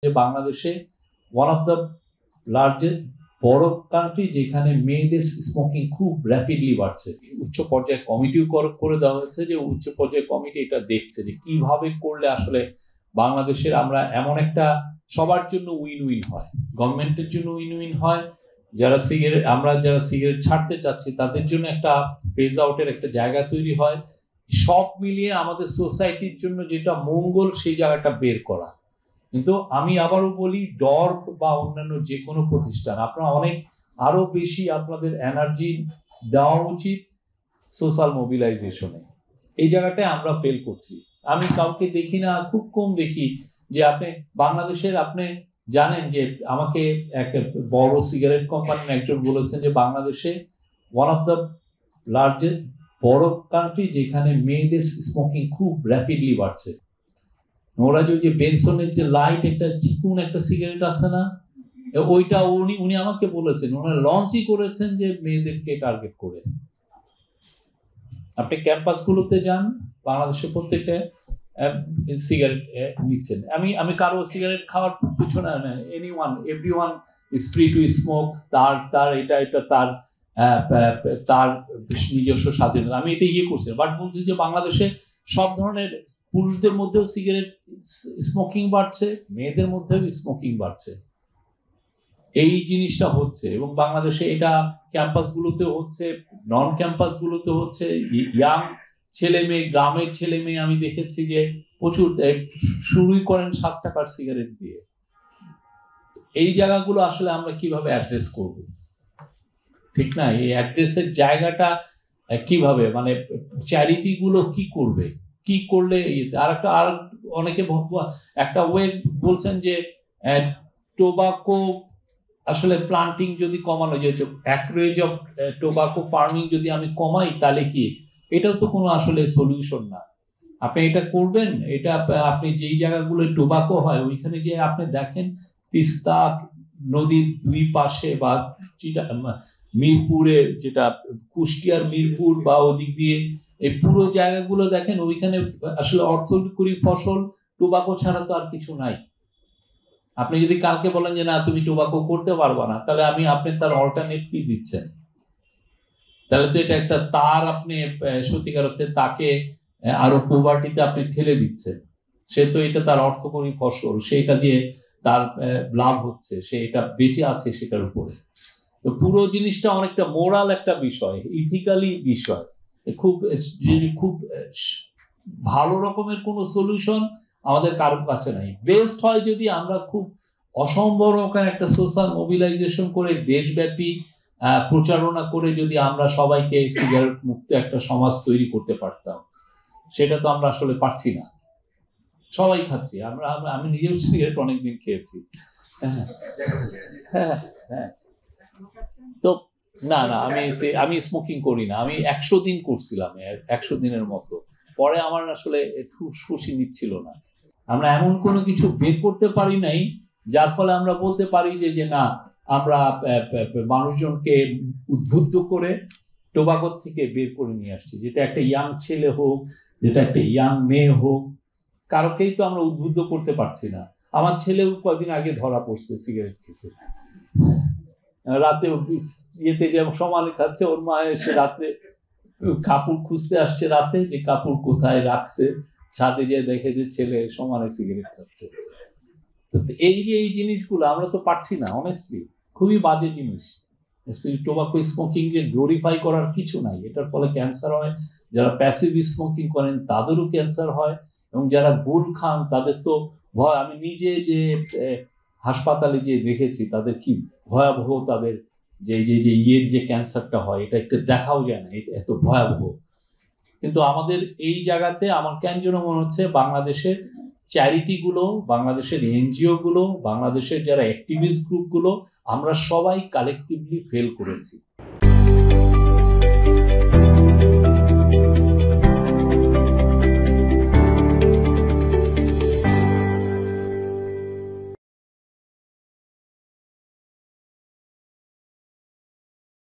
যে বাংলাদেশে one of the largest বড় কান্ট্রি যেখানে মেয়েদের স্মোকিং খুব র্যাপিডলি বাড়ছে। উচ্চ পর্যায়ে কমিটিও করে দেওয়া হয়েছে, যে উচ্চ পর্যায়ে কমিটি এটা দেখছে যে কিভাবে করলে আসলে বাংলাদেশের আমরা এমন একটা সবার জন্য উইন উইন হয়, গভর্নমেন্টের জন্য উইন উইন হয়, যারা সিগারেট ছাড়তে চাচ্ছি তাদের জন্য একটা ফেজ আউটের একটা জায়গা তৈরি হয়, সব মিলিয়ে আমাদের সোসাইটির জন্য যেটা মঙ্গল সেই জায়গাটা বের করা। কিন্তু আমি আবারও বলি, ডর্প বা অন্যান্য যে কোনো প্রতিষ্ঠান আপনারা অনেক আরো বেশি আপনাদের এনার্জি দেওয়া উচিত সোশ্যাল মোবিলাইজেশনে। এই জায়গাটায় আমরা ফেল করছি। আমি কাউকে দেখি না, খুব কম দেখি যে বাংলাদেশের আপনি জানেন যে আমাকে এক বড় সিগারেট কোম্পানির একজন বলেছেন যে বাংলাদেশে ওয়ান অফ দ্য লার্জেস্ট বড় কান্ট্রি যেখানে মেয়েদের স্মোকিং খুব র্যাপিডলি বাড়ছে। ওরা যে বেনসনের যে লাইট একটা চিকুন একটা সিগারেট আছে না, ওইটা উনি আমাকে বলেছেন, ওনারা লঞ্চই করেছেন যে মেয়েদেরকে টার্গেট করে। আপনি ক্যাম্পাসগুলোতে যান, বাংলাদেশের প্রত্যেকটা সিগারেট নিচ্ছেন। আমি কারো সিগারেট খাওয়ার পিছনে না, everyone is free to smoke, তার এটা তার নিজস্ব স্বাধীনতা। আমি এটা করছি, বাট বলছি যে বাংলাদেশে সব ধরনের পুরুষদের মধ্যেও সিগারেট স্মোকিং বাড়ছে, মেয়েদের মধ্যেও স্মোকিং বাড়ছে। এই জিনিসটা হচ্ছে, এবং বাংলাদেশে এটা ক্যাম্পাসগুলোতে হচ্ছে, নন ক্যাম্পাসগুলোতে হচ্ছে। ইয়াং ছেলে মেয়ে, গ্রামের ছেলে মেয়ে আমি দেখেছি যে প্রচুর শুরুই করেন 7 টাকার সিগারেট দিয়ে। এই জায়গাগুলো আসলে আমরা কিভাবে অ্যাড্রেস করব? ঠিক না? এই অ্যাড্রেসের জায়গাটা কিভাবে, মানে চ্যারিটি গুলো কি করবে, কি করলে? আর অনেকে একটা ওয়ে বলছেন যে টোবাকো আসলে প্লান্টিং যদি কমানো যেত, অ্যাক্রেজ অফ টোবাকো ফার্মিং যদি আমি কমাই, তাহলে কি? এটাও তো কোনো আসলে সলিউশন না। আপনি এটা করবেন, এটা আপনি যেই জায়গাগুলো টোবাকো হয় ওইখানে যে আপনি দেখেন তিস্তা নদীর দুই পাশে, বা মিরপুরে, যেটা কুষ্টিয়ার মিরপুর বা ওদিক দিয়ে এই পুরো জায়গাগুলো দেখেন, ওইখানে আসলে অর্থকরী ফসল টোবাকো ছাড়া তো আর কিছু নাই। আপনি যদি কালকে বলেন যে না তুমি টোবাকো করতে পারবা না, তাহলে আপনি তার অল্টারনেট কি দিচ্ছেন? তাহলে তো এটা একটা তার আপনি সত্যিকার অর্থে তাকে আরো পোভার্টিতে আপনি ঠেলে দিচ্ছেন। সে তো এটা তার অর্থকরী ফসল, সেটা দিয়ে তার লাভ হচ্ছে, সে এটা বেঁচে আছে সেটার উপরে। তো পুরো জিনিসটা অনেকটা মোরাল একটা বিষয়, ইথিক্যালি বিষয়। খুব ভালো রকমের কোনো সলিউশন আমাদের কারোর কাছে নাই। বেস্ট হয় যদি আমরা খুব অসম্ভব একটা সোশ্যাল মোবিলাইজেশন করে, দেশব্যাপী প্রচারণা করে, যদি আমরা সবাইকে সিগারেট মুক্ত একটা সমাজ তৈরি করতে পারতাম। সেটা তো আমরা আসলে পারছি না, সবাই খাচ্ছি। আমি নিজেও সিগারেট অনেকদিন খেয়েছি। হ্যাঁ, তো না আমি স্মোকিং করি না। আমি 100 দিন করছিলাম, 100 দিনের মতো। পরে আমার আসলে খুশি নিচ্ছিল না। আমরা এমন কোনো কিছু বের করতে পারি নাই যার ফলে আমরা বলতে পারি যে না আমরা মানুষজনকে উদ্বুদ্ধ করে টোবাকো থেকে বের করে নিয়ে আসছি। যেটা একটা ইয়াং ছেলে হোক, যেটা একটা ইয়াং মেয়ে হোক, কারোকেই তো আমরা উদ্বুদ্ধ করতে পারছি না। আমার ছেলেও কয়েকদিন আগে ধরা পড়ছে সিগারেট খেতে, রাতে ইয়েতে যেমন সমানে খাচ্ছে, ওর মা এসে রাত্রে কাপড় খুঁজতে আসছে রাতে, যে কাপড় কোথায় রাখছে, ছাদে যেয়ে দেখে যে ছেলে সমানে সিগারেট খাচ্ছে। তো এই জিনিসগুলো আমরা তো পারছি না, অনেস্টলি খুবই বাজে জিনিস। টোবাকো স্মোকিং কে গ্লোরিফাই করার কিছু নাই। এটার ফলে ক্যান্সার হয়, যারা প্যাসিভ স্মোকিং করেন তাদেরও ক্যান্সার হয়, এবং যারা গুল খান তাদের তো ভয়। আমি নিজে যে হাসপাতালে যে দেখেছি তাদের কি ভয়াবহ, তাদের যে ক্যান্সারটা হয়, এটা একটু দেখাও যায় না, এটা এত ভয়াবহ। কিন্তু আমাদের এই জায়গাতে আমার কেন যেন মনে হচ্ছে বাংলাদেশের চ্যারিটিগুলো, বাংলাদেশের এনজিও গুলো, বাংলাদেশের যারা অ্যাক্টিভিস্ট গ্রুপগুলো, আমরা সবাই কালেকটিভলি ফেল করেছি।